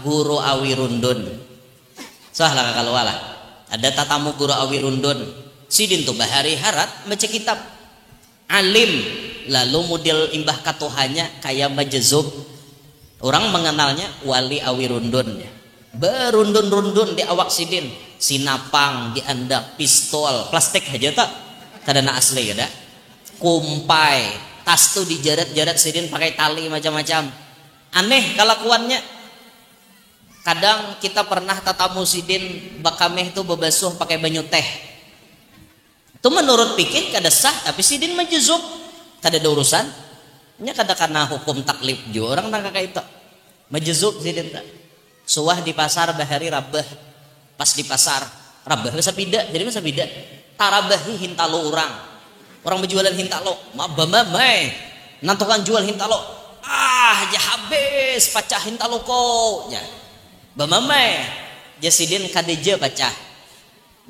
guru awi rundun. Salah kalau lah. Ada tatamu guru awi rundun. Sidin tuh bahari harat baca kitab. Alim lalu model imbah katuhannya kayak majezub. Orang mengenalnya wali awi rundun. Berundun-rundun di awak sidin. Sinapang, diandak, pistol, plastik aja tak. Kadana asli ada. Kumpai, tas tuh dijarat-jarat sidin pakai tali macam-macam. Aneh kelakuannya. Kadang kita pernah tatamu sidin bakameh tuh bebasuh pakai banyu teh. Itu menurut pikir kada sah, tapi sidin majuzub kada ada urusan. Nya kada kana hukum taklif juga orang tangka kayak itu. Majuzub sidin tak. Suah di pasar bahari rabah. Pas di pasar rabah masa bida, jadi masa bida. Tarabahi hintalo orang. Orang berjualan hintalo, mabamai. Nantokan jual hintalo. Ya habis pacah hintalo ko. Ya. Bamamai. Ya sidin kadeja pacah.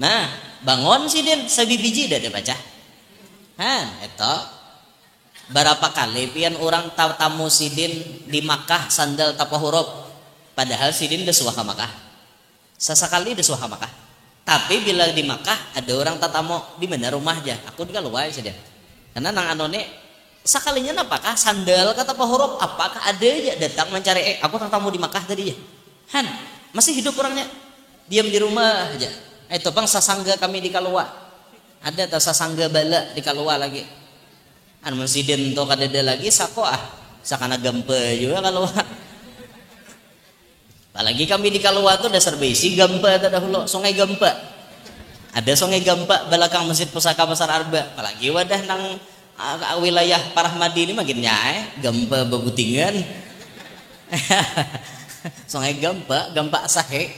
Nah, bangun sidin sabibiji dah dia pacah. Itu berapa kali pian orang tamu sidin di Makkah sandal tapa huruf. Padahal sidin dah suah ke Makkah. Sesekali dah suah ke Makkah. Tapi bila di Makkah ada orang tatamu di mana rumah aja. Aku juga luar saja. Karena nang anone sekalinya apakah sandal kata tapa huruf apakah ada aja datang mencari aku tatamu di Makkah tadi ya. Masih hidup orangnya. Diam di rumah aja. Itu bang sasangga kami di Kalua. Ada tak sasangga bala di Kalua lagi. Sidin to kadada lagi sako sakana gempe juga Kalua. Apalagi kami di Kalua tuh dasar besi gempe dahulu sungai gempe. Ada sungai gempe belakang Masjid Pusaka Pasar Arba. Apalagi wadah nang wilayah Parahmadi ini makin nyae gempe bebutingan. Sungai gempa sahe.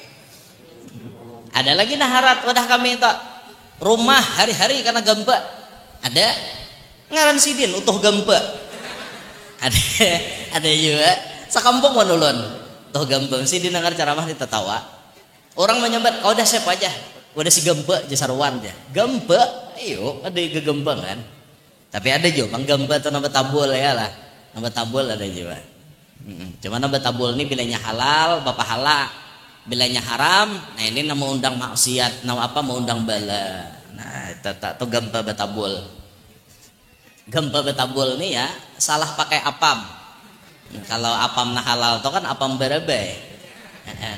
Ada lagi naharat wadah kami itu rumah hari-hari karena gempa. Ada ngaran sidin utuh gempa. Ada juga sakampung manulun utuh gempa sidin dengar ceramah ditetawa. Orang menyambat kau udah siapa aja. Udah si gempa jasarwan aja. Gempa, ayo ada gegempa kan. Tapi ada juga bang gempa atau nama tabul ya lah. Nama tabul ada juga. Cuma nama tabul ini bilanya halal bapak halal, bilanya haram. Nah ini nama undang maksiat, nama apa mau undang bala. Nah itu gempa betabul. Gempa betabul ini ya salah pakai apam. Kalau apam nah halal itu kan apam berebe.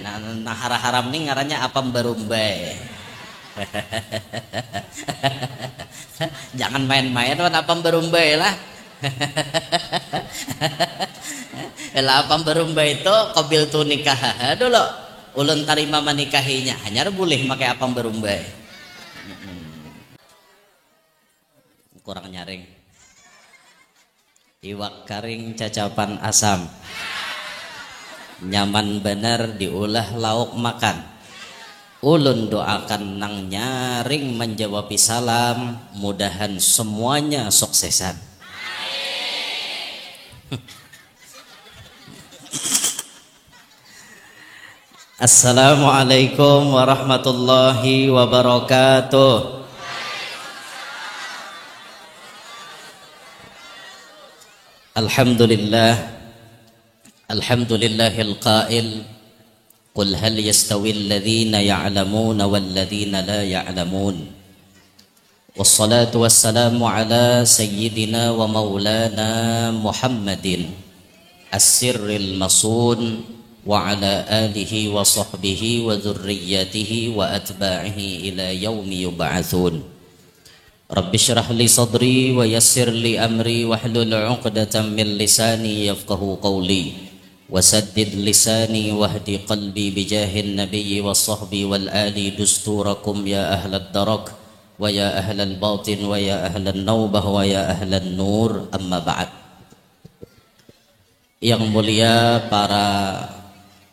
Nah haram ini ngarannya apam berumbai. Jangan main-main kan apam berumbai lah. Apam berumba itu qabil tu nikah dulu ulun tarima menikahinya hanya boleh pakai apam berumba. Kurang nyaring iwak karing cacapan asam nyaman bener diolah lauk makan. Ulun doakan nang nyaring menjawab salam mudahan semuanya suksesan. Assalamualaikum warahmatullahi wabarakatuh. Alhamdulillahil qail qul hal yastawil ladzina ya'lamuna wal ladzina la ya'lamun. Wassalatu wassalamu ala sayyidina wa maulana Muhammadin as-sirril masun wa ala alihi wa sahbihi wa dzurriyyatihi wa atba'ihi ila yaumi yub'atsun. Rabbi shrah li sadri wa yassir li amri wahlul 'uqdatam min lisani yafqahu qawli wasaddid lisani wahdi qalbi bijahin nabiyyi was sahbi wal ali dusturakum ya ahlad darak wa ya ahlal batin wa ya ahlan naubah wa ya ahlan nur amma ba'd. Yang mulia para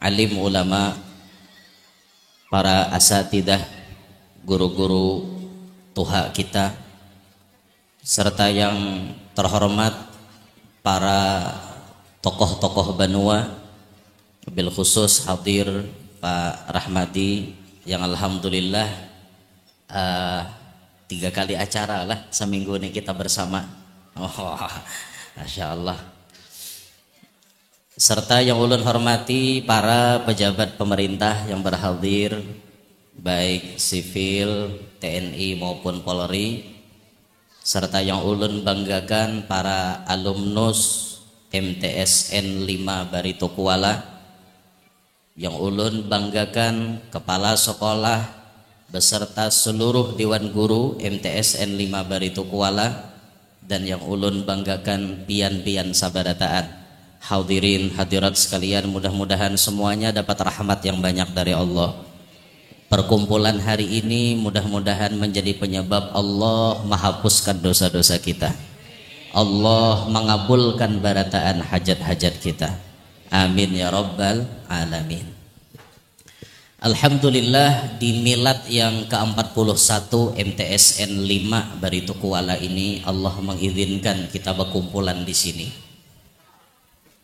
alim ulama, para asatidah, guru-guru tuha kita, serta yang terhormat para tokoh-tokoh Banua, bil khusus hadir Pak Rahmadi yang alhamdulillah 3 kali acara lah seminggu ini kita bersama. Masya Allah. serta yang ulun hormati para pejabat pemerintah yang berhadir, baik sipil, TNI maupun Polri, serta yang ulun banggakan para alumnus MTSN 5 Barito Kuala, yang ulun banggakan kepala sekolah beserta seluruh Dewan Guru MTSN 5 Barito Kuala, dan yang ulun banggakan pian-pian sabarataan. Hadirin hadirat sekalian, mudah-mudahan semuanya dapat rahmat yang banyak dari Allah. Perkumpulan hari ini mudah-mudahan menjadi penyebab Allah menghapuskan dosa-dosa kita, Allah mengabulkan barataan hajat-hajat kita. Amin ya rabbal alamin. Alhamdulillah, di milad yang ke-41 MTSN 5 Barito Kuala ini Allah mengizinkan kita berkumpulan di sini.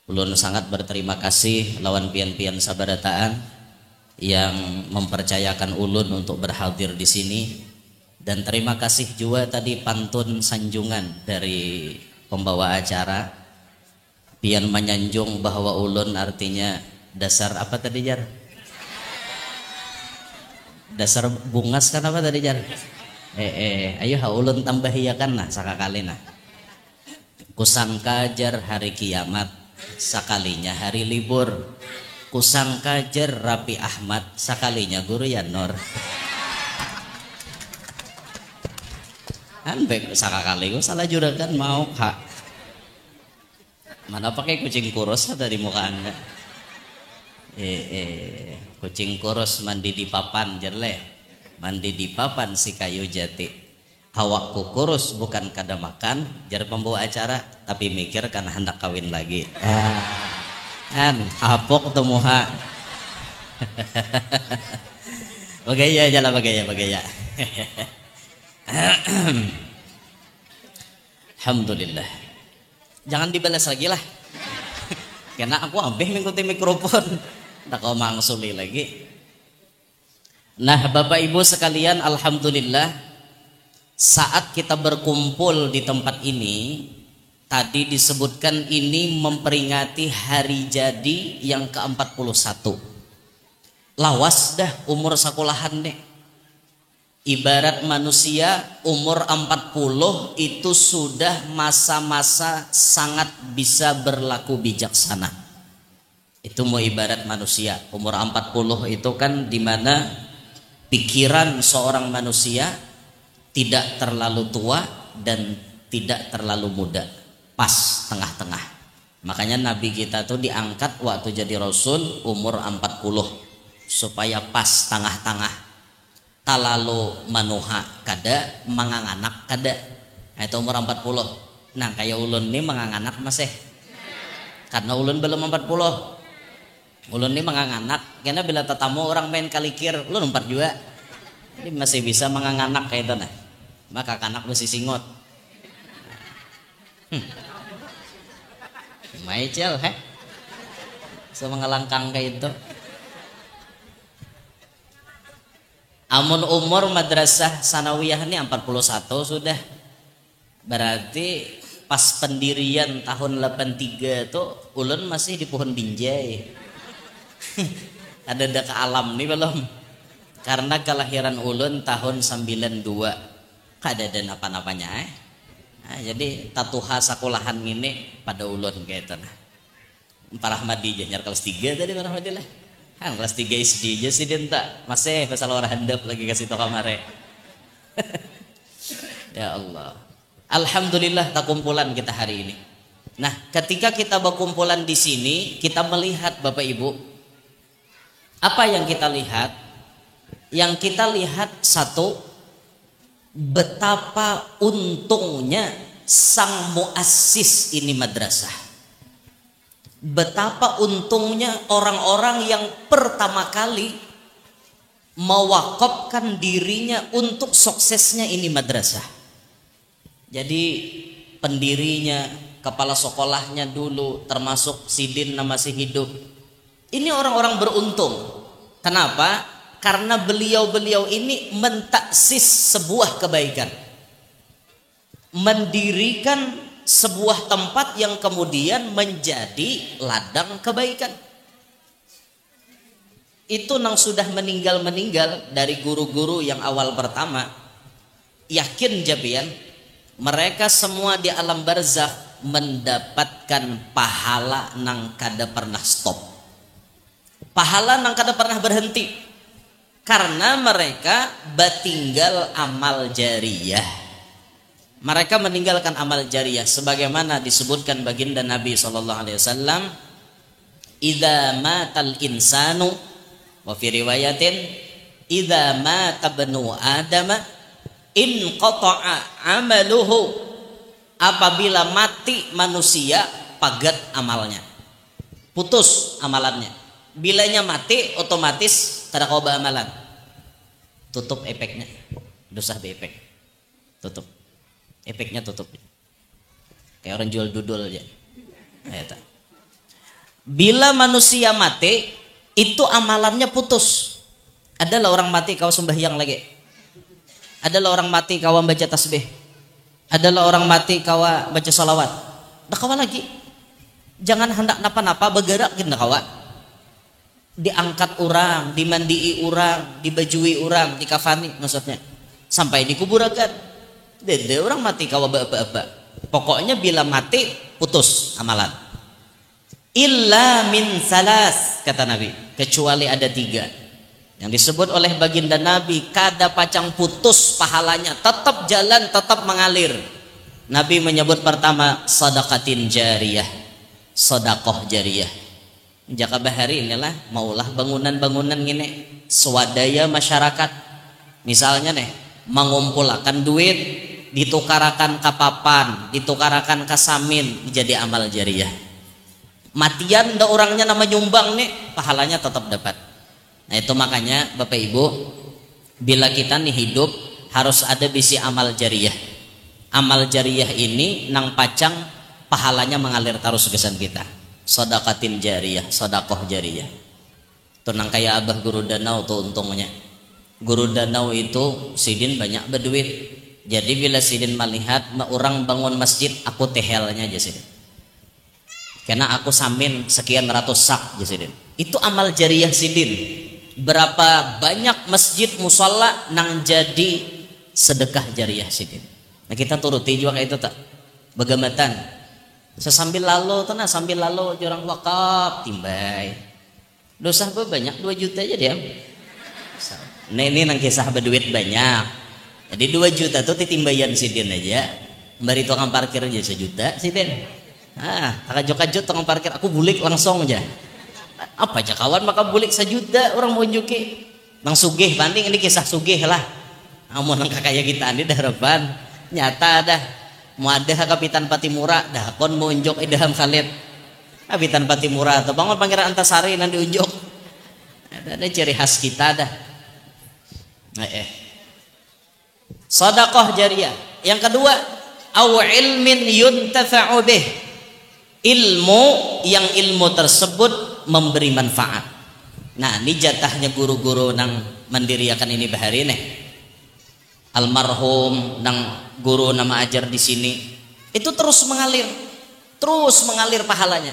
Ulun sangat berterima kasih lawan pian-pian sabarataan yang mempercayakan ulun untuk berhadir di sini, dan terima kasih juga tadi pantun sanjungan dari pembawa acara, pian menyanjung bahwa ulun artinya dasar apa tadi Jar? Dasar bungas kan apa tadi Jar? Ayo ulun tambahiakan nah sakakali nah. Kusangka Jar hari kiamat, sakalinya hari libur. Kusangka Jar Rapi Ahmad, sakalinya Guru Yanor. Anbek sakakali gue salah juragan mau kak. Mana pakai kucing kurus dari muka anda? Kucing kurus mandi di papan jerle, mandi di papan si kayu jati. Hawakku kurus bukan kada makan, jar pembawa acara, tapi mikir karena hendak kawin lagi. Apok temuha. Bagaya jalan bagaya. Alhamdulillah. Jangan dibalas lagi lah. Karena aku ambeh mengikuti mikrofon. Tak kau mangsuli lagi. Nah, Bapak Ibu sekalian, alhamdulillah, saat kita berkumpul di tempat ini, tadi disebutkan ini memperingati hari jadi yang ke-41. Lawas dah umur sekolahan deh. Ibarat manusia umur 40 itu sudah masa-masa sangat bisa berlaku bijaksana. Itu mau ibarat manusia. Umur 40 itu kan dimana pikiran seorang manusia tidak terlalu tua dan tidak terlalu muda, pas tengah-tengah. Makanya Nabi kita tuh diangkat waktu jadi Rasul umur 40 supaya pas tengah-tengah. Talalu manuha kada, manganganak kada. Nah, itu umur 40. Nah kayak ulun ini manganganak masih, karena ulun belum 40. Ulun ini manganganak, karena bila tetamu orang main kalikir, ulun 4 juga. Jadi masih bisa manganganak kayak itu nah. Maka kanak mesti singot. Maicel sama ngelangkang kayak itu. Amun umur madrasah sanawiyah ini 41 sudah. Berarti pas pendirian tahun 83 tuh ulun masih di pohon binjai. Ada ke alam nih belum? Karena kelahiran ulun tahun 92. Kada ada apa-apanya nah, jadi tatuha sekolahan ini pada ulun kayak itu nah. Pak Rahmadi janyar kelas 3 tadi Pak Rahmadi lah. Kan kelas 3 SD aja sih dia tak masih pasal orang handap lagi kasih tau kamare. Ya Allah. Alhamdulillah tak kumpulan kita hari ini. Nah, ketika kita berkumpulan di sini, kita melihat Bapak Ibu, apa yang kita lihat? Yang kita lihat satu, betapa untungnya sang muassis ini madrasah. Betapa untungnya orang-orang yang pertama kali mewakafkan dirinya untuk suksesnya ini madrasah. Jadi pendirinya, kepala sekolahnya dulu, termasuk Sidin masih hidup. Ini orang-orang beruntung. Kenapa? Karena beliau-beliau ini mentaksis sebuah kebaikan, mendirikan sebuah tempat yang kemudian menjadi ladang kebaikan. Itu nang sudah meninggal dari guru-guru yang awal pertama, yakin jabian mereka semua di alam barzakh mendapatkan pahala nang kada pernah stop, pahala nang kada pernah berhenti, karena mereka batinggal amal jariyah. Mereka meninggalkan amal jariyah sebagaimana disebutkan baginda Nabi SAW, idza matal insanu, wa fi riwayatin idza mata ibnu adam inqata'a amaluhu, apabila mati manusia pagat amalnya, putus amalannya. Bilanya mati otomatis kada koba amalan, tutup efeknya, dosa efek, tutup efeknya, tutup kayak orang jual dudul aja. Bila manusia mati itu amalannya putus. Adalah orang mati kau sembahyang lagi, adalah orang mati kau baca tasbih, adalah orang mati kau baca salawat, dah kawa lagi. Jangan hendak napa-napa bergerak gini kawa. Diangkat orang, dimandii orang, dibajui orang, dikafani maksudnya, sampai dikuburakan. Dede orang mati kawa apa-apa. Pokoknya bila mati putus amalan. Illa min salas, kata Nabi, kecuali ada 3 yang disebut oleh baginda Nabi kada pacang putus pahalanya, tetap jalan, tetap mengalir. Nabi menyebut pertama sadaqatin jariyah, sedekah jariyah. Jaka bahari inilah maulah bangunan-bangunan gini swadaya masyarakat, misalnya nih mengumpulkan duit, ditukarakan ke papan, ditukarakan ke samin, jadi amal jariyah. Matian da orangnya nama nyumbang nih, pahalanya tetap dapat. Nah itu makanya Bapak Ibu, bila kita nih hidup harus ada bisi amal jariyah. Amal jariyah ini nang pacang pahalanya mengalir terus kesan kita. Sedekatin jariyah, sedekah jariyah. Tuh nang kayak abah guru danau tuh untungnya. Guru danau itu sidin banyak berduit. Jadi bila sidin melihat orang bangun masjid, aku tehelnya aja sidin. Karena aku samin sekian ratus sak aja sidin. Itu amal jariyah sidin. Berapa banyak masjid musalla nang jadi sedekah jariyah sidin. Nah kita turuti juga kayak itu tak. Begamatan. Sesambil lalu tanah sambil lalu orang wakaf timbay. Dosa banyak 2 juta aja dia. Nah ini nang kisah berduit banyak. Jadi 2 juta tuh titimbayan sidin aja. Bari tukang parkir aja 1 juta sidin. Takajok-kajok tukang parkir aku bulik langsung aja. Apa aja kawan maka bulik 1 juta orang mau juki. Nang sugih banding ini kisah sugih lah. Amun nang kakaya kita ini dah harapan nyata dah. Mau ada Kapitan Patimura dah kon mau unjuk idaham Khalid. Kapitan Patimura atau bangun Pangeran Antasari nanti unjuk. Ada ciri khas kita dah. Sedekah jariyah. Yang kedua, au ilmin yuntafa'u bih. Ilmu yang ilmu tersebut memberi manfaat. Nah, ini jatahnya guru-guru nang mendiriakan ini bahari nih. Almarhum nang guru nama ajar di sini itu terus mengalir pahalanya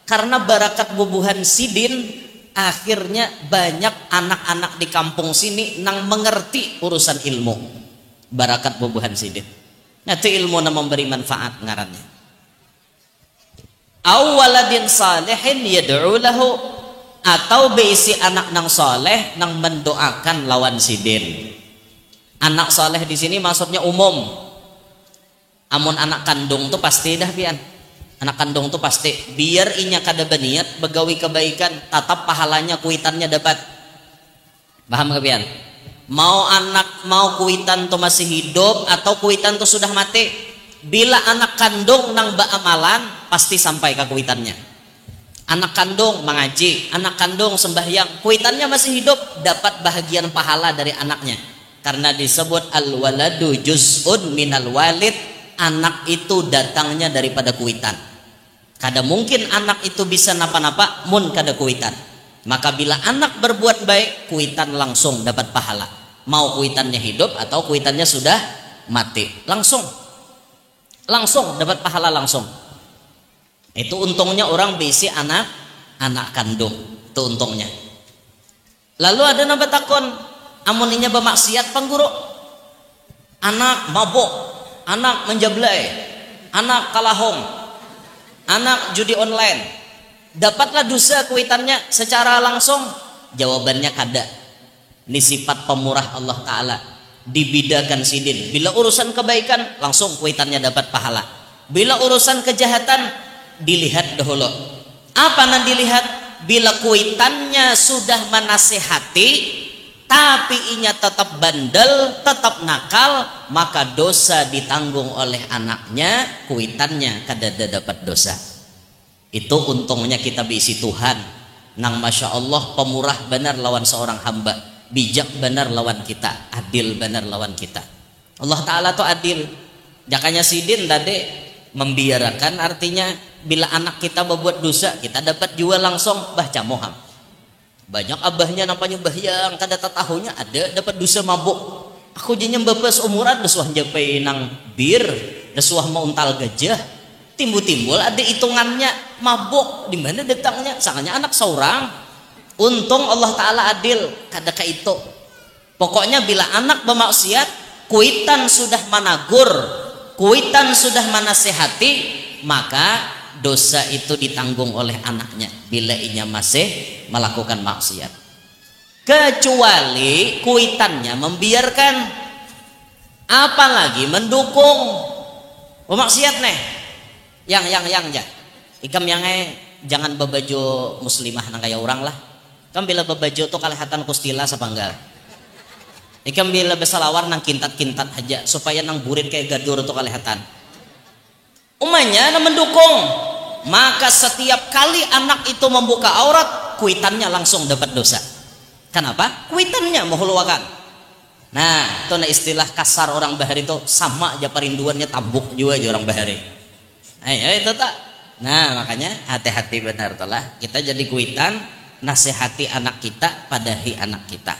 karena barakat bubuhan sidin. Akhirnya banyak anak-anak di kampung sini nang mengerti urusan ilmu barakat bubuhan sidin. Nah itu ilmu nang memberi manfaat ngarannya. Awaladin salihin yad'u lahu, atau beisi anak nang soleh nang mendoakan lawan sidin. Anak soleh di sini maksudnya umum. Amun anak kandung tuh pasti dah pian. Anak kandung tuh pasti. Biar inya kada berniat begawi kebaikan, tetap pahalanya kuitannya dapat. Paham ke pian? Mau kuitan tuh masih hidup atau kuitan tuh sudah mati. Bila anak kandung nang amalan pasti sampai ke kuitannya. Anak kandung mengaji, anak kandung sembahyang, kuitannya masih hidup, dapat bahagian pahala dari anaknya. Karena disebut al-waladu juz'un minal walid, anak itu datangnya daripada kuitan. Kada mungkin anak itu bisa napa-napa mun kada kuitan. Maka bila anak berbuat baik, kuitan langsung dapat pahala. Mau kuitannya hidup atau kuitannya sudah mati, langsung langsung dapat pahala langsung. Itu untungnya orang bisi anak kandung, itu untungnya. Lalu ada nambah takon, amuninya bermaksiat pangguru, anak mabuk, anak menjablay, anak kalahong, anak judi online, dapatlah dosa kuitannya secara langsung? Jawabannya kada. Ini sifat pemurah Allah Ta'ala, dibidakan sidin. Bila urusan kebaikan langsung kuitannya dapat pahala, bila urusan kejahatan dilihat dahulu. Apa yang dilihat? Bila kuitannya sudah menasehati tapi inya tetap bandel, tetap nakal, maka dosa ditanggung oleh anaknya, kuitannya kada dapat dosa. Itu untungnya kita bisi Tuhan nang masya Allah pemurah benar lawan seorang hamba, bijak benar lawan kita, adil benar lawan kita. Allah Ta'ala tuh adil. Jakanya sidin tadi membiarkan, artinya bila anak kita berbuat dosa kita dapat jual langsung baca moham. Banyak abahnya nampaknya bah yang kada tahunya ada dapat dosa mabuk. Aku jenya bebas umuran desuah japai nang bir, desuah mau untal gajah, timbul ada hitungannya mabuk di mana datangnya, sangatnya anak seorang. Untung Allah Ta'ala adil, kada ka itu. Pokoknya bila anak bermaksiat, kuitan sudah managur, kuitan sudah menasehati, maka dosa itu ditanggung oleh anaknya bila inya masih melakukan maksiat. Kecuali kuitannya membiarkan, apalagi mendukung pemaksiat nih. Yang ja. Ikam yang jangan babaju muslimah nang kaya orang lah. Kam bila babaju tuh kalihatan kustila sepanggal. Ikam bila besalawar nang kintat-kintat aja supaya nang burit kayak gadur tuh kalihatan. Umanya nang mendukung, maka setiap kali anak itu membuka aurat, kuitannya langsung dapat dosa. Kenapa? Kuitannya menghuluakan. Nah, itu istilah kasar orang bahari itu, sama aja perinduannya tabuk juga aja orang bahari. Ayo itu tak. Nah, makanya hati-hati benar telah kita jadi kuitan, nasihati anak kita, padahi anak kita.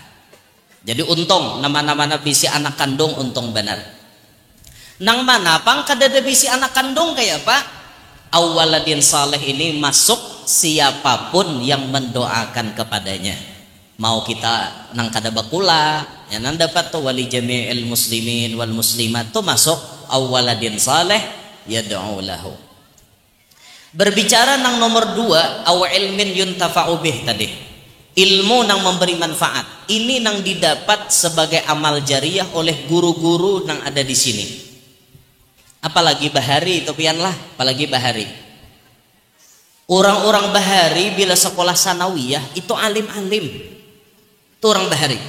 Jadi untung nama-nama bisi anak kandung untung benar. Nang mana pang kadada bisi anak kandung kayak apa? Awaladin saleh ini masuk siapapun yang mendoakan kepadanya. Mau kita nang kada bakula, ya nang dapat tuh wali jami'il muslimin wal muslimat tuh masuk awaladin saleh yad'u lahu. Berbicara nang nomor 2, aw ilmin yuntafa'u bih tadi. Ilmu nang memberi manfaat. Ini nang didapat sebagai amal jariah oleh guru-guru nang ada di sini. Apalagi bahari itu pian lah, apalagi bahari. Orang-orang bahari bila sekolah sanawiyah itu alim-alim. Itu orang bahari.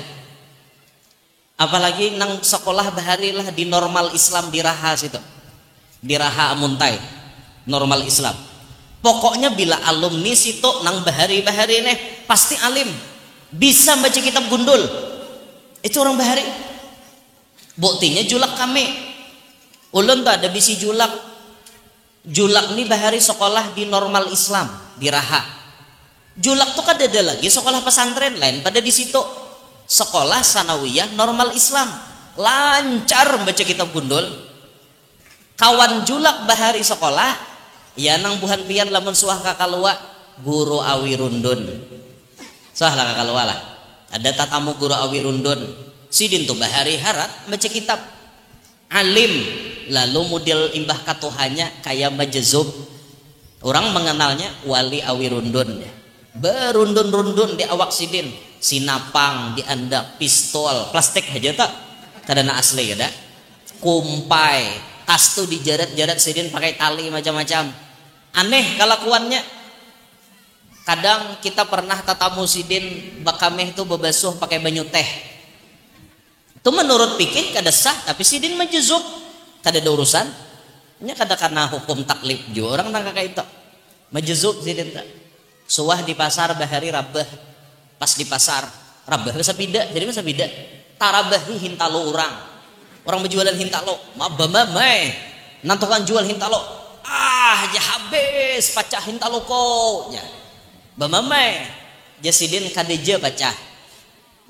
Apalagi nang sekolah bahari lah di normal Islam di Raha situ. Di Raha Amuntai, normal Islam. Pokoknya bila alumni situ nang bahari-bahari nih pasti alim. Bisa baca kitab gundul. Itu orang bahari. Buktinya julak kami. Ulun tuh ada bisi julak. Julak nih bahari sekolah di normal Islam di Raha. Julak tuh kan ada lagi sekolah pesantren lain pada di situ. Sekolah sanawiyah normal Islam. Lancar baca kitab gundul. Kawan julak bahari sekolah, ya nang buhan pian lamun suah kakalua guru awi rundun. Suah lah kakalua lah. Ada tatamu guru awi rundun. Sidin tuh bahari harat baca kitab. Alim, lalu model imbah katuhannya kayak majezub. Orang mengenalnya wali awi rundun. Berundun-rundun di awak sidin, sinapang, di andak, pistol, plastik aja tak, kadang asli ada, kumpai, tas tuh dijarat-jarat sidin pakai tali macam-macam. Aneh kelakuannya. Kadang kita pernah tatamu sidin bakameh tuh bebasuh pakai banyu teh. Itu menurut pikir kada sah, tapi sidin majezub, kada ada urusan. Nya kada karena hukum taklif juga orang nang kakak itu. Majezub sidin tak. Suah di pasar bahari rabah. Pas di pasar rabah masa bida, jadi masa bida. Tarabahi hintalo orang. Orang berjualan hintalo, mabamai. Nantokan jual hintalo. Ya habis pacah hintalo ko. Ya. Bamamai. Jasidin kadeja pacah.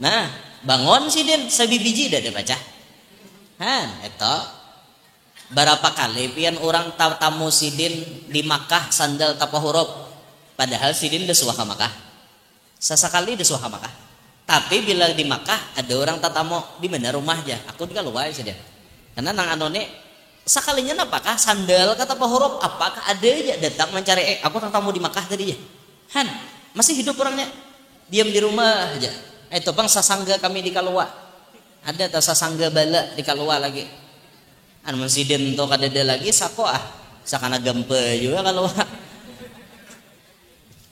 Nah, bangun sidin sabi biji dah baca. Han, itu. berapa kali pian orang tamu sidin di Makkah sandal tapa huruf, padahal sidin udah suah ke Makkah, sesekali udah suah ke Makkah. Tapi bila di Makkah ada orang tatamu di mana rumahnya, aku di keluar saja. Karena nang anone sekalinya apakah sandal kata tapa huruf, apakah ada aja datang mencari aku tamu di Makkah tadi ya. Han, masih hidup orangnya, diam di rumah aja. Itu bang sasangga kami di Kalua, ada tak sasangga bala di Kalua lagi. An sidin to kadada lagi sako sakana gempe juga Kalua.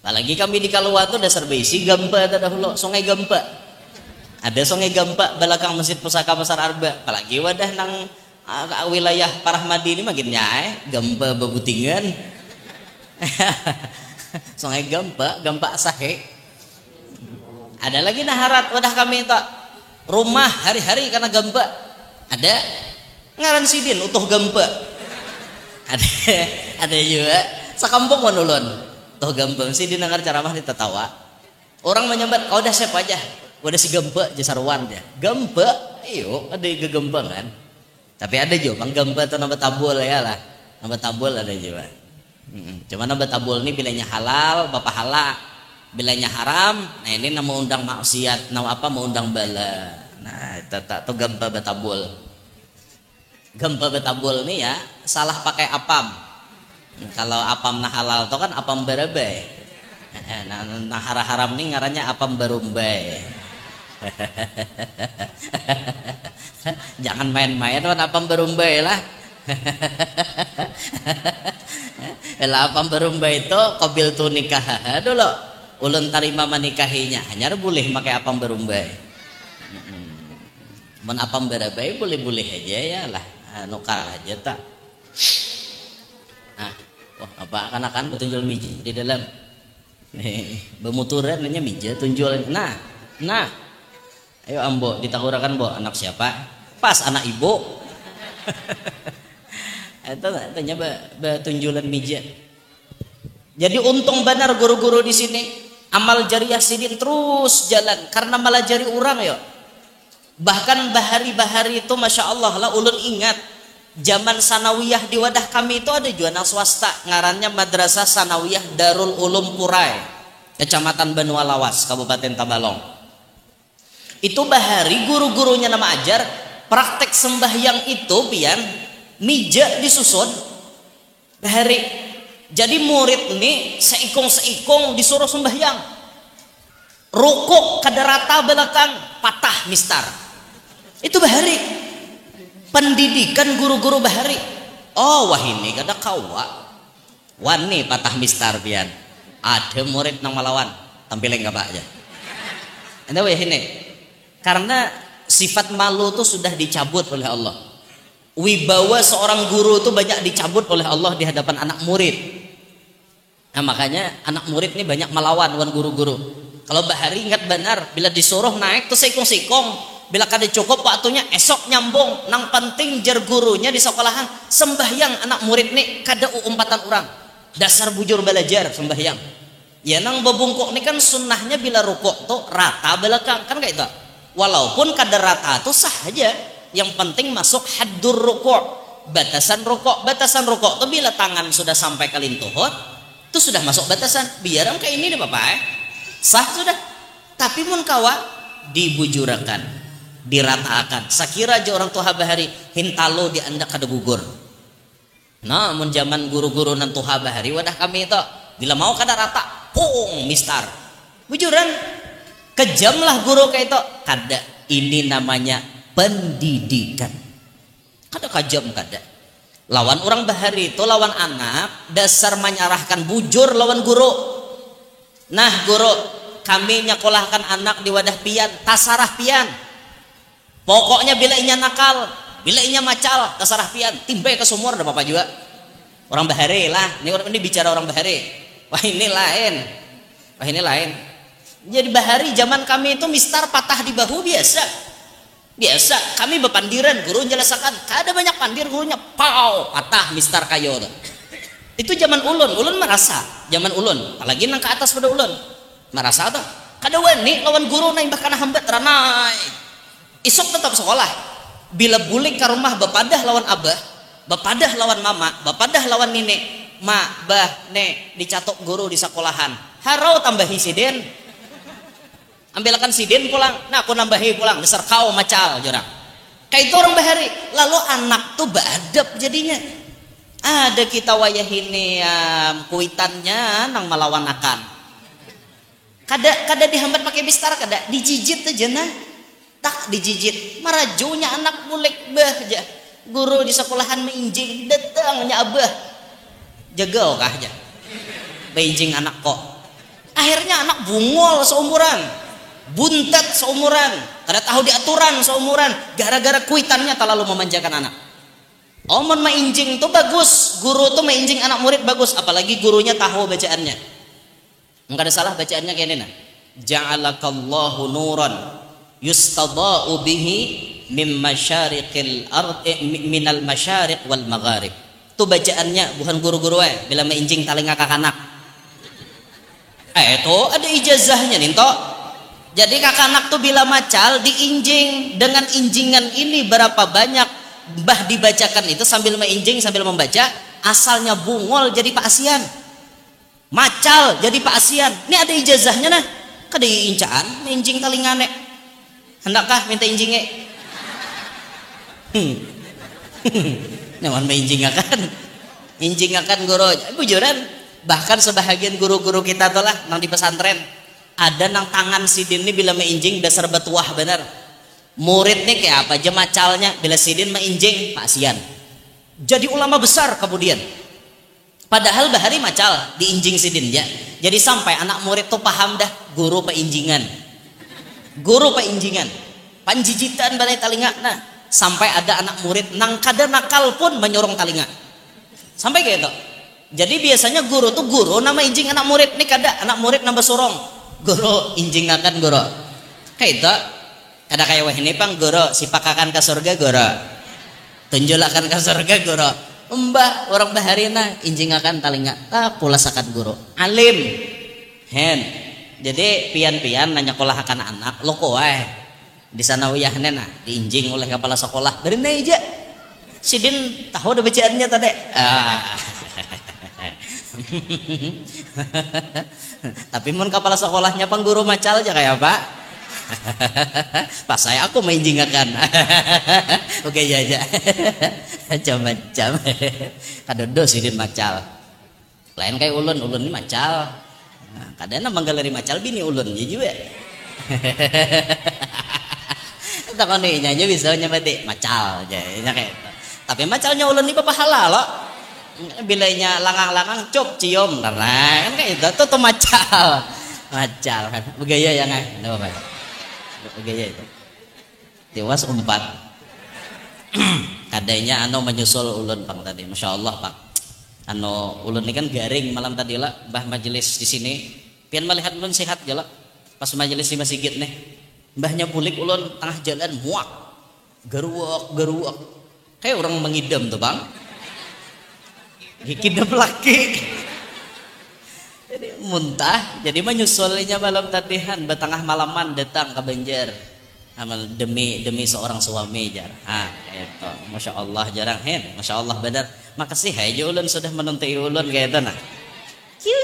Apalagi kami di Kalua tuh dasar besi gempa dahulu, sungai gempa. Ada sungai gempa belakang Masjid Pusaka Pasar Arba. Apalagi wadah nang wilayah Parahmadi ini makin nyai gempa bebutingan. Sungai gempa sahe. Ada lagi naharat wadah kami itu rumah hari-hari karena gempa. Ada ngaran sidin utuh gempa. Ada juga sakampung manulun. Toh gampang sih dengar ceramah ditetawa. Orang menyambat, kau dah siapa aja? Udah si gempa jasarwan dia. Gempa, iyo ada gegempa kan. Tapi ada juga bang gempa atau nambah tabul ya lah. Nambah tabul ada juga. Cuma nambah tabul ini bilanya halal, bapak halal. Bilanya haram, nah ini nama undang maksiat, nama apa mau undang bala. Nah itu tuh gempa betabul. Gempa betabul ini ya salah pakai apam. Kalau apam nah halal itu kan apam berabai. Nah haram ini ngarannya apam berumbai. Jangan main-main kan apam berumbai lah. Lah apam berumbai itu qabil tu nikah dulu. Ulun tarima menikahinya hanya boleh pakai apam berumbai. Men apam berabai boleh-boleh aja ya lah. Nukar aja tak. Wah, apa kan tunjul miji di dalam bemuturan nanya miji tunjul nah ayo ambo ditahurakan bo anak siapa pas anak ibu itu tanya tunjulan miji. Jadi untung benar guru-guru di sini amal jariah sidin terus jalan karena malah jari orang yo. Bahkan bahari-bahari itu masya Allah lah ulun ingat zaman sanawiyah di wadah kami itu ada jualan swasta ngarannya Madrasah Sanawiyah Darul Ulum Purai, Kecamatan Benua Lawas, Kabupaten Tabalong. Itu bahari guru-gurunya nama ajar praktek sembahyang itu pian mija disusun bahari. Jadi murid ini seikong disuruh sembahyang, rukuk kada rata belakang patah mistar. Itu bahari pendidikan guru-guru bahari. Oh wah ini kada kawa wani patah mistar pian ada murid nang malawan tampilin gak aja anda wah ini karena sifat malu itu sudah dicabut oleh Allah. Wibawa seorang guru itu banyak dicabut oleh Allah di hadapan anak murid. Nah makanya anak murid ini banyak melawan wan guru-guru. Kalau bahari ingat benar bila disuruh naik tuh sikong-sikong. Bila kada cukup waktunya esok nyambung nang penting jar gurunya di sekolahan sembahyang anak murid nih kada umpatan orang dasar bujur belajar sembahyang ya nang bebungkuk nih kan sunnahnya bila rukuk tuh rata belakang kan kayak itu walaupun kada rata tuh sah aja yang penting masuk haddur rukuk batasan rukuk tuh bila tangan sudah sampai ke lintuhut itu sudah masuk batasan biar kayak ini deh bapak sah sudah. Tapi mun kawa dibujurakan diratakan sakira aja orang tua bahari hintalo di anda kada gugur. Nah mun zaman guru-guru nan tuha bahari wadah kami itu bila mau kada rata pung mistar bujuran kejam lah guru kayak itu kada. Ini namanya pendidikan kada kejam kada lawan orang bahari itu lawan anak dasar menyarahkan bujur lawan guru. Nah guru kami nyakolahkan anak di wadah pian tasarah pian. Pokoknya bila inya nakal, bila inya macal, tasarah pian, timbai ke sumur ada bapak juga. Orang bahari lah, ini bicara orang bahari. Wah ini lain. Jadi bahari zaman kami itu mistar patah di bahu biasa. Kami bepandiran, guru menjelaskan, kada banyak pandir gurunya, pau patah mistar kayo. Itu zaman ulun merasa, zaman ulun, apalagi nang ke atas pada ulun, merasa tuh, kada wani lawan guru naik bahkan hambat ranai. Isok tetap sekolah. Bila bulik ke rumah bapadah lawan abah, bapadah lawan mama, bapadah lawan nenek, ma, bah, ne, dicatok guru di sekolahan. Harau tambahi siden. Ambilkan siden pulang. Nah, aku nambahi pulang. Besar kau macal jorang. Kayak itu orang bahari. Lalu anak tuh beradab jadinya. Ada kita wayah ini kuitannya nang melawan akan. Kada dihambat pakai bistar, kada dijijit aja nah. Tak dijijit. Marajunya anak mulek bah aja. Guru di sekolahan menginjing datangnya abah. Jaga kah aja. Beijing anak kok. Akhirnya anak bungol seumuran, buntet seumuran, kada tahu diaturan seumuran, gara-gara kuitannya terlalu memanjakan anak. Omon mainjing itu bagus, guru tuh mainjing anak murid bagus, apalagi gurunya tahu bacaannya. Enggak ada salah bacaannya kayak ini nah. Ja'alakallahu nuran yustada'u bihi min masyariqil ardi minal masyariq wal magharib. Itu bacaannya bukan guru-guru bila mainjing talinga kakanak. Itu ada ijazahnya nih toh. Jadi kakanak tuh bila macal diinjing dengan injingan ini berapa banyak bah dibacakan itu sambil menginjing sambil membaca, asalnya bungol jadi Pak Asian, macal jadi Pak Asian. Ini ada ijazahnya nah. Kada incaan menjing talingane. Hendakkah minta injingnya? Nawan menjing akan. Injing akan guru. Bujuran bahkan sebahagian guru-guru kita tuh lah nang di pesantren ada nang tangan sidin ini bila menginjing dasar betuah bener. Murid nih kayak apa aja macalnya bila sidin menginjing Pak Asian. Jadi ulama besar kemudian. Padahal bahari macal diinjing sidin ya. Jadi sampai anak murid tuh paham dah guru peinjingan. Guru peinjingan. Panjijitan balai talinga. Nah, sampai ada anak murid nang kada nakal pun menyorong talinga. Sampai kayak itu. Jadi biasanya guru tuh guru nama injing anak murid nih kada anak murid nambah sorong. Guru injing akan guru. Kayak itu. Kada kayak wah ini pang guru sipakakan ke surga guru. Tunjulakan ke surga guru. Mbah orang baharina injing akan talinga. Pulas akan guru. Alim. Hen. Jadi pian-pian nanya kolahkan anak lo kowe. Di sana wiyahnya nah diinjing oleh kepala sekolah. Dari aja. Sidin tahu udah bacaannya tadi. Tapi mun kepala sekolahnya pang guru macal aja kayak Pak. Pas saya aku mainjingakan. Oke ya. Macam-macam. Kadodo sidin macal. Lain kayak ulun ini macal. Kadang manggaleri macal bini ulun juga. Takon nyanyi bisa nyamati macal aja kayak. Tapi macalnya ulun ini pahala loh. Bilainya langang-langang cop cium karena kan kayak itu tuh macal kan begaya ya nggak apa begaya itu tiwas umpat kadanya menyusul ulun pang tadi masya Allah pak ulun ini kan garing malam tadi lah bah majelis di sini pian melihat ulun sehat jala pas majelis di masjid nih mbahnya bulik ulun tengah jalan muak geruak kayak orang mengidam tuh bang. Kidap laki jadi muntah jadi menyusulnya malam tadihan betengah malaman datang ke Banjar demi seorang suami jar itu masya Allah jarang masya Allah benar makasih aja ulun sudah menuntai ulun kayak itu nah kiu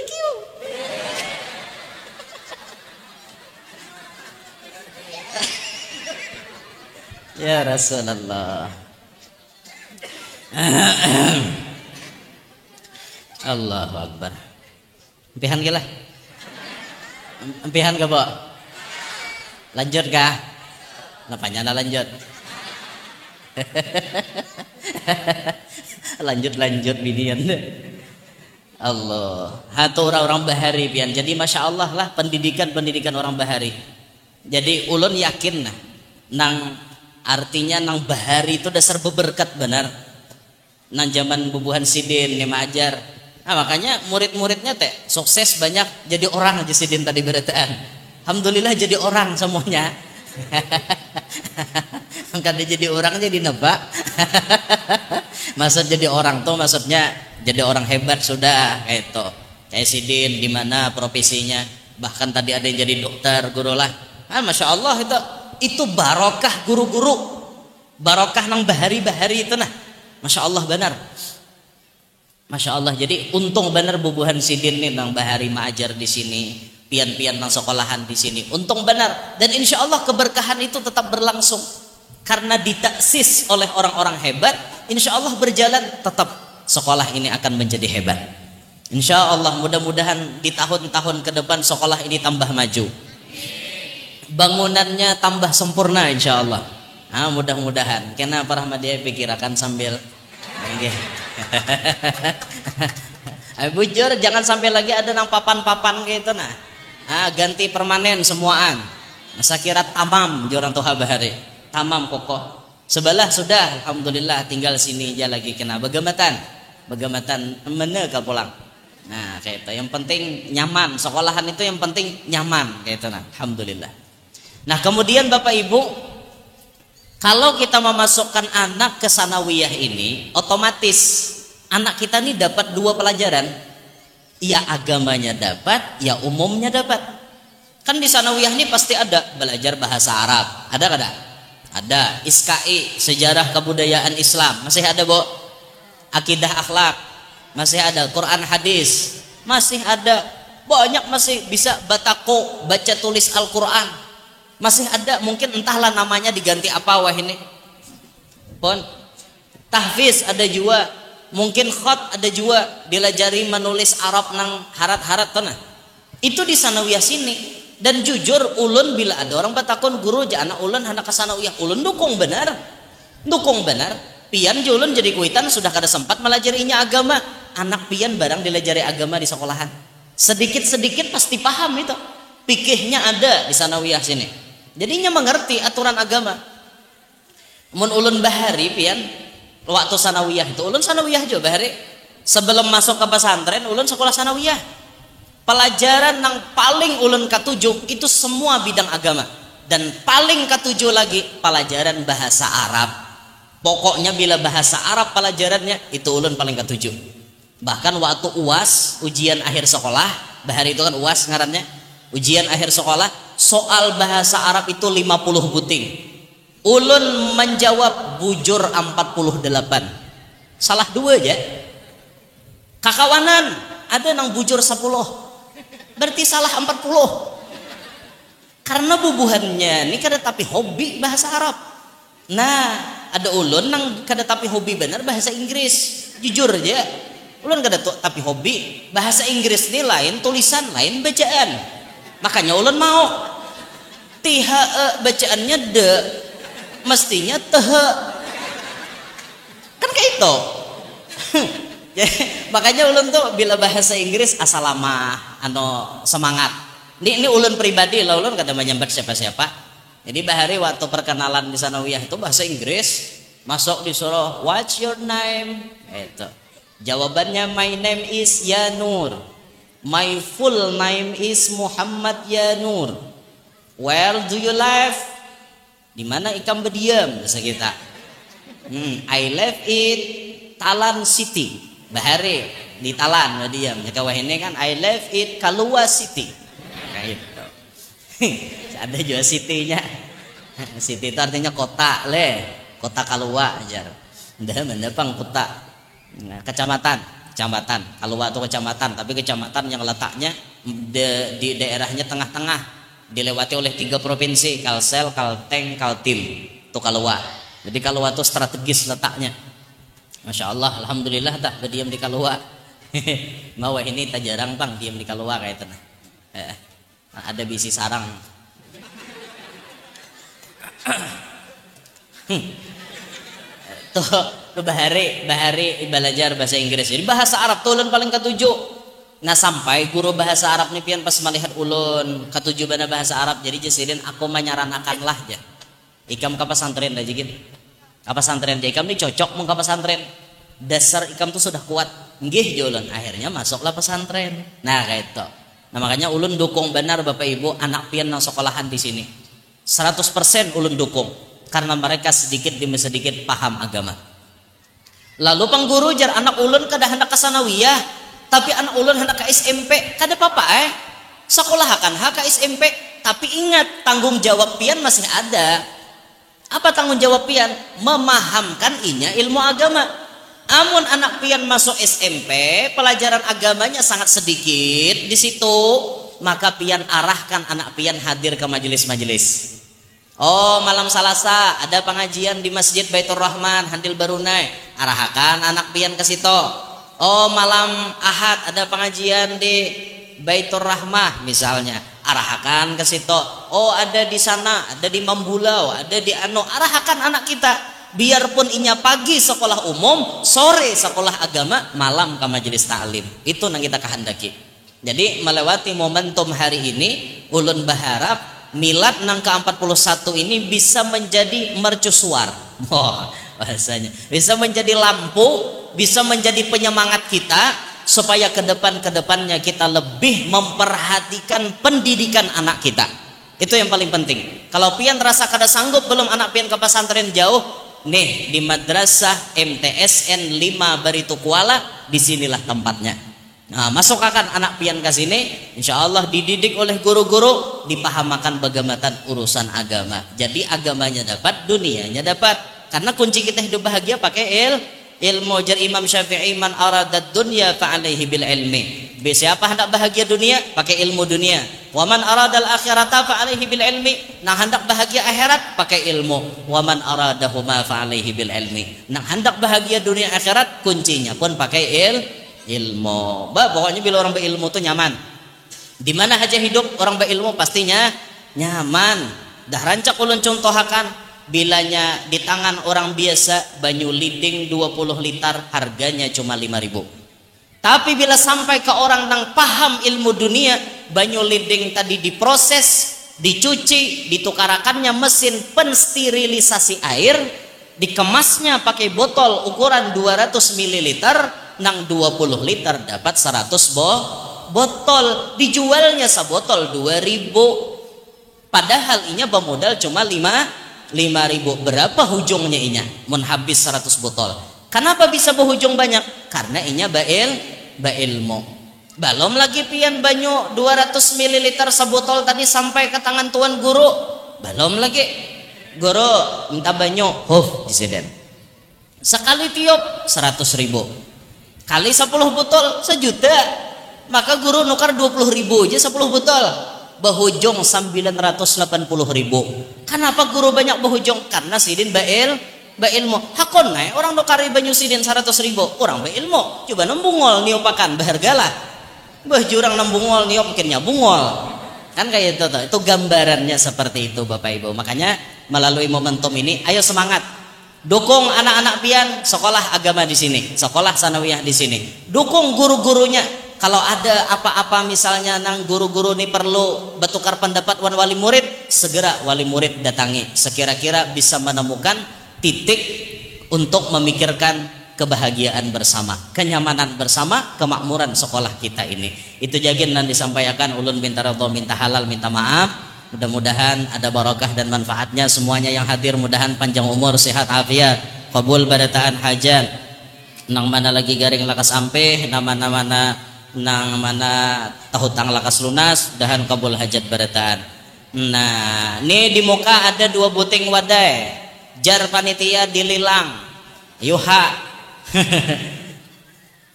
ya Rasulullah. Allahu Akbar. Empihan ke lah. Empihan ke bo. Lanjut kah? Napanya lanjut. lanjut binian. Allah. Hatu orang bahari pian. Jadi masya Allah lah pendidikan orang bahari. Jadi ulun yakin nah, nang artinya nang bahari itu dasar beberkat benar. Nang zaman bubuhan sidin nih ajar. Nah, makanya murid-muridnya teh sukses banyak jadi orang aja sidin tadi berataan. Alhamdulillah jadi orang semuanya. Kada jadi orang jadi nebak. Maksud jadi orang tuh maksudnya jadi orang hebat sudah kayak itu. Kayak sidin di mana profesinya. Bahkan tadi ada yang jadi dokter, guru lah. Masya Allah itu barokah guru-guru. Barokah nang bahari-bahari itu nah. Masya Allah benar. Masya Allah. Jadi untung benar bubuhan sidin nih nang bahari maajar di sini, pian-pian nang sekolahan di sini. Untung benar. Dan insya Allah keberkahan itu tetap berlangsung karena ditaksis oleh orang-orang hebat. Insya Allah berjalan tetap sekolah ini akan menjadi hebat. Insya Allah mudah-mudahan di tahun-tahun ke depan sekolah ini tambah maju, bangunannya tambah sempurna insya Allah. Nah, mudah-mudahan. Karena Pak Rahmadiyah pikirakan sambil bujur, jangan sampai lagi ada nang papan-papan gitu nah. Ganti permanen semuaan. Saya kira tamam jorang toha bahari. Tamam kokoh. Sebelah sudah alhamdulillah, tinggal sini aja lagi kena bagamatan mana ke pulang. Nah, kayak itu yang penting nyaman, sekolahan itu yang penting nyaman kayak itu nah. Alhamdulillah. Nah, kemudian Bapak Ibu, kalau kita memasukkan anak ke sanawiyah ini, otomatis anak kita ini dapat dua pelajaran. Ya agamanya dapat, ya umumnya dapat. Kan di sanawiyah ini pasti ada belajar bahasa Arab. Ada kada? Ada. ISKI, sejarah kebudayaan Islam. Masih ada, Bu? Akidah akhlak. Masih ada. Quran hadis. Masih ada. Banyak masih bisa batako, baca tulis Al-Quran. Masih ada, mungkin entahlah namanya diganti apa wah ini. Pon. Tahfiz ada juga. Mungkin khat ada juga, dilajari menulis Arab nang harat-harat tuh nah. Itu di sanawiyah sini. Dan jujur ulun bila ada orang batakon guru ja anak ulun anak ke sanawiyah, ulun dukung benar. Dukung benar. Pian ulun jadi kuitan sudah kada sempat melajarinya agama. Anak pian barang dilajari agama di sekolahan. Sedikit-sedikit pasti paham itu. Pikihnya ada di sanawiyah sini. Jadinya mengerti aturan agama. Mun ulun bahari pian waktu sanawiyah itu ulun sanawiyah juga bahari. Sebelum masuk ke pesantren ulun sekolah sanawiyah. Pelajaran yang paling ulun ketujuh itu semua bidang agama. Dan paling ketujuh lagi pelajaran bahasa Arab. Pokoknya bila bahasa Arab pelajarannya itu ulun paling ketujuh. Bahkan waktu UAS, ujian akhir sekolah, bahari itu kan UAS ngarannya, ujian akhir sekolah, soal bahasa Arab itu 50 buting. Ulun menjawab bujur 48. Salah 2 aja. Kakawanan ada nang bujur 10. Berarti salah 40. Karena bubuhannya ini kada tapi hobi bahasa Arab. Nah, ada ulun nang kada tapi hobi benar bahasa Inggris. Jujur aja. Ulun kada tapi hobi bahasa Inggris ini lain tulisan, lain bacaan. Makanya ulun mau tiha bacaannya de, mestinya tehe. Kan kayak itu. Makanya ulun tuh bila bahasa Inggris asalamah, semangat. Ini ulun pribadi lah, ulun kada menyambat siapa-siapa. Jadi bahari waktu perkenalan di sanawiyah itu bahasa Inggris, masuk disuruh what's your name? Itu. Jawabannya my name is Yanur. My full name is Muhammad Yanur. Where do you live? Di mana ikam berdiam? Bahasa kita. I live in Talan City. Bahari di Talan berdiam. Jika wah ini kan I live in Kalua City. Kayak itu. Ada juga city-nya. City itu artinya kota le. Kota Kalua ajar. Benda pang kota. Nah, kecamatan. Kalua itu kecamatan, tapi kecamatan yang letaknya di daerahnya tengah-tengah, dilewati oleh 3 provinsi, Kalsel, Kalteng, Kaltim. Itu Kalua. Jadi Kalua itu strategis letaknya. Masya Allah, alhamdulillah dah berdiam di Kalua. Mau ini tak jarang bang diam di Kalua kayak itu. Ada bisi sarang. Tuh bahari belajar bahasa Inggris. Jadi bahasa Arab tuh ulun paling ketujuh. Nah sampai guru bahasa Arab nih pian pas melihat ulun ketujuh bana bahasa Arab, jadi jasirin aku menyaranakan lah aja. Ikam ke pesantren aja gitu. Ke pesantren aja ikam nih cocok mau ke pesantren. Dasar ikam tuh sudah kuat. Nggih ulun akhirnya masuklah pesantren. Nah kayak itu. Nah makanya ulun dukung benar Bapak Ibu anak pian nang sekolahan di sini. 100% ulun dukung. Karena mereka sedikit demi sedikit paham agama. Lalu pengguru jar anak ulun kada hendak ke sanawiyah, tapi anak ulun hendak ke SMP, kada apa-apa sekolah akan ke SMP, tapi ingat tanggung jawab pian masih ada. Apa tanggung jawab pian? Memahamkan inya ilmu agama. Amun anak pian masuk SMP, pelajaran agamanya sangat sedikit di situ, maka pian arahkan anak pian hadir ke majelis-majelis. Oh, malam Salasa ada pengajian di Masjid Baitur Rahman Handil Barunai, arahkan anak pian ke situ. Oh, malam Ahad ada pengajian di Baitur Rahmah misalnya, arahkan ke situ. Oh, ada di sana, ada di Mambulau, ada di arahkan anak kita. Biarpun inya pagi sekolah umum, sore sekolah agama, malam ke majelis ta'lim. Itu yang kita kehendaki. Jadi melewati momentum hari ini, ulun berharap milad nang ke-41 ini bisa menjadi mercusuar. Bahasanya bisa menjadi lampu, bisa menjadi penyemangat kita supaya ke depannya kita lebih memperhatikan pendidikan anak kita. Itu yang paling penting. Kalau pian terasa kada sanggup belum anak pian ke pesantren jauh, nih di madrasah MTSN 5 Baritu Kuala, disinilah tempatnya. Nah, masukkan anak pian ke sini, insya Allah dididik oleh guru-guru, dipahamakan bagaimana urusan agama. Jadi agamanya dapat, dunianya dapat. Karena kunci kita hidup bahagia pakai ilmu. Jar Imam Syafi'i, man aradad dunya fa'alaihi bil ilmi. Siapa hendak bahagia dunia, pakai ilmu dunia. Wa man aradal akhirata fa'alaihi bil ilmi. Nah, hendak bahagia akhirat, pakai ilmu. Wa man aradahuma fa'alaihi bil ilmi. Nah, hendak bahagia dunia akhirat, kuncinya pun pakai ilmu. Pokoknya bila orang berilmu tuh nyaman. Di mana aja hidup orang berilmu pastinya nyaman. Dah rancak ulun contohakan, bilanya di tangan orang biasa banyu liding 20 liter harganya cuma 5.000. Tapi bila sampai ke orang yang paham ilmu dunia, banyu liding tadi diproses, dicuci, ditukarakannya mesin pensterilisasi air, dikemasnya pakai botol ukuran 200 ml, nang 20 liter dapat 100 botol, dijualnya sebotol 2.000. Padahal inya bermodal cuma 5.000. Berapa hujungnya inya? Mun habis 100 botol. Kenapa bisa berhujung banyak? Karena inya bailmu. Belum lagi pian banyu 200 ml sebotol tadi sampai ke tangan tuan guru. Belum lagi guru minta banyu, diseden. Sekali tiup 100.000. Kali 10 botol 1 juta. Maka guru nukar 20.000 aja 10 botol. Berhujung 980.000. Kenapa guru banyak berhujung? Karena sidin bailmu. Hakon naik orang nukari banyu sidin 100.000. Orang bailmu. Coba nembungol niopakan berhargalah. Jurang nembungol niop mungkinnya bungol. Kan kayak itu tuh. Itu gambarannya seperti itu Bapak Ibu. Makanya melalui momentum ini, ayo semangat. Dukung anak-anak pian sekolah agama di sini, sekolah sanawiyah di sini. Dukung guru-gurunya. Kalau ada apa-apa misalnya nang guru-guru ini perlu bertukar pendapat wan wali murid, segera wali murid datangi. Sekira-kira bisa menemukan titik untuk memikirkan kebahagiaan bersama, kenyamanan bersama, kemakmuran sekolah kita ini. Itu jagin dan disampaikan ulun minta ridho, minta halal, minta maaf. Mudah-mudahan ada barokah dan manfaatnya. Semuanya yang hadir mudahan panjang umur, sehat afiat, qabul barataan hajat. Nang mana lagi garing lakas ampeh, nang mana tahutang lakas lunas, dahan kabul hajat barataan. Nah, ini di muka ada 2 buting wadai. Jar panitia dililang. Yuha.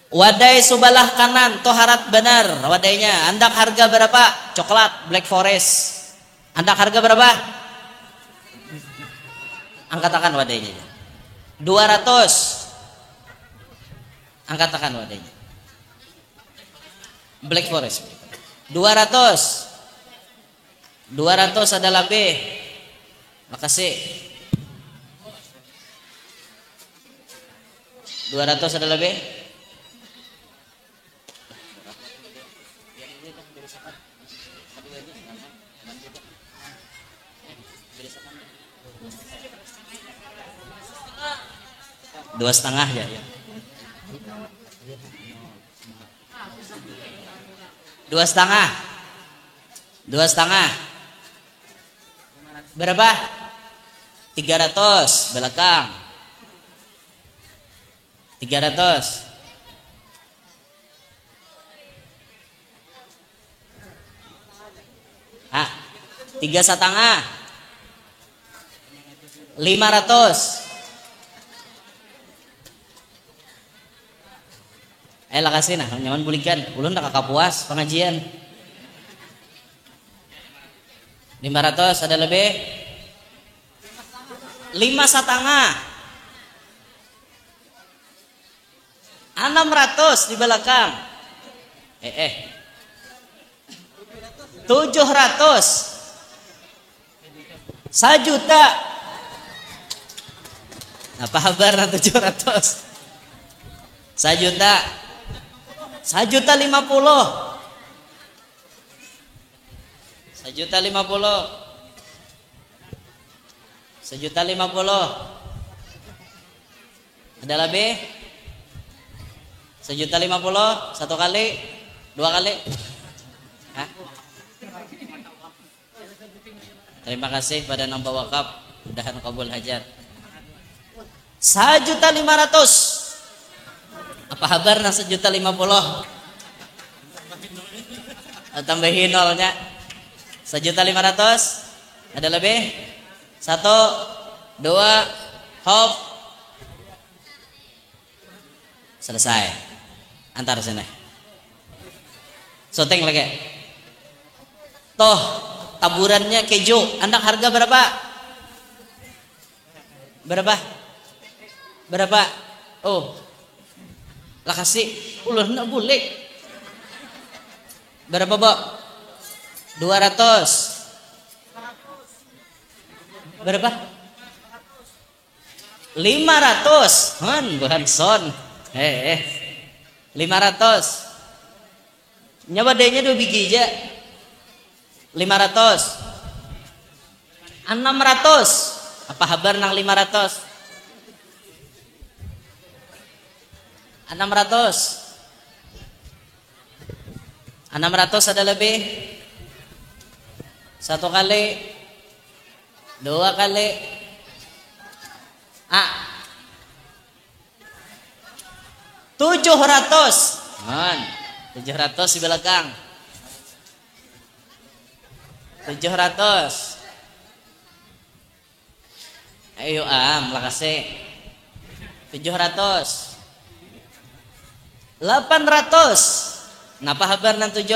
Wadai sebelah kanan toharat benar wadainya. Andak harga berapa? Coklat Black Forest. Andak harga berapa? Angkatakan wadainya. 200. Angkatakan wadainya. Black Forest 200 adalah B. Makasih. 200 adalah B. Dua setengah ya. 2,5. Berapa? 300 belakang. 300. Ah, 3,5. 500. Ayo lah kasih nah, nyaman bulikan. Ulun tak kapuas pengajian. 500 ada lebih? 5,5. 600 di belakang. 700. 1 juta. Apa kabar 700? 1 juta. 1,50. 1,50. 1,50. Ada lebih? 1,50. 1 kali, 2 kali. Hah? Terima kasih pada nambah wakaf. Mudahan kabul hajat. 1,500. Apa kabar nah 1,50? Tambahin nolnya. 1,500. Ada lebih? 1, 2, hop. Selesai. Antar sini. Syuting lagi. Toh taburannya keju. Anak harga berapa? Berapa? Oh. Lah kasih ulun nak boleh. Berapa, Bo? 200. Berapa? 500. Bukan son. 500. Nyawa denya 2 biji aja. 500. 600. Apa kabar nang 500? 600. 600 ada lebih? 1 kali, 2 kali. 700. 700 di belakang. 700. Ayo makasih. 700. 800. Napa kabar nang 7?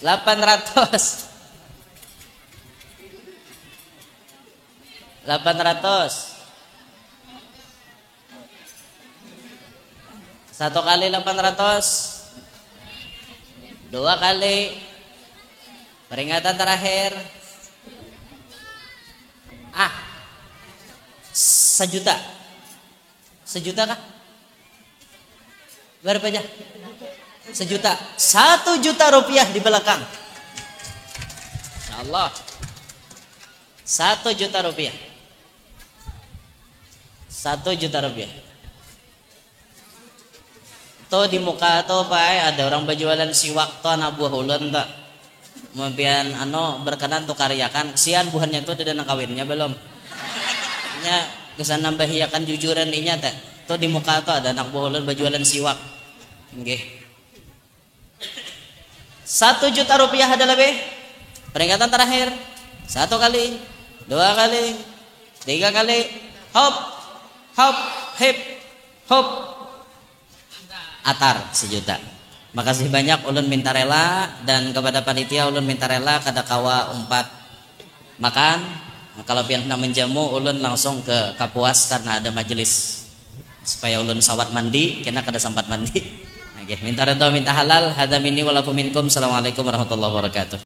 800. 800. 1 kali 800. 2 kali. Peringatan terakhir. 1 juta. 1 juta kah? Berapa aja? 1 juta. 1 juta rupiah di belakang. Insyaallah. 1 juta rupiah. 1 juta rupiah. Tuh di muka tuh Pak ada orang berjualan siwak tuh anak buah ulun tuh. Kemudian berkenan tuh karyakan. Kesian buahnya tuh udah kawinnya belum. Nya kesan nambah hiakan jujuran inya teh. Tuh di muka tuh ada anak buah ulun berjualan siwak. Nggih. 1 juta rupiah ada lebih. Peringatan terakhir. 1 kali, 2 kali, 3 kali. Hop, hop, hip, hop. Atar 1 juta. Makasih banyak ulun minta rela dan kepada panitia ulun minta rela kada kawa umpat makan. Kalau pian menjamu ulun langsung ke Kapuas karena ada majelis supaya ulun sawat mandi kena kada sempat mandi. Oke, minta redha minta halal. Hadza minni wa lakum minkum. Assalamualaikum warahmatullahi wabarakatuh.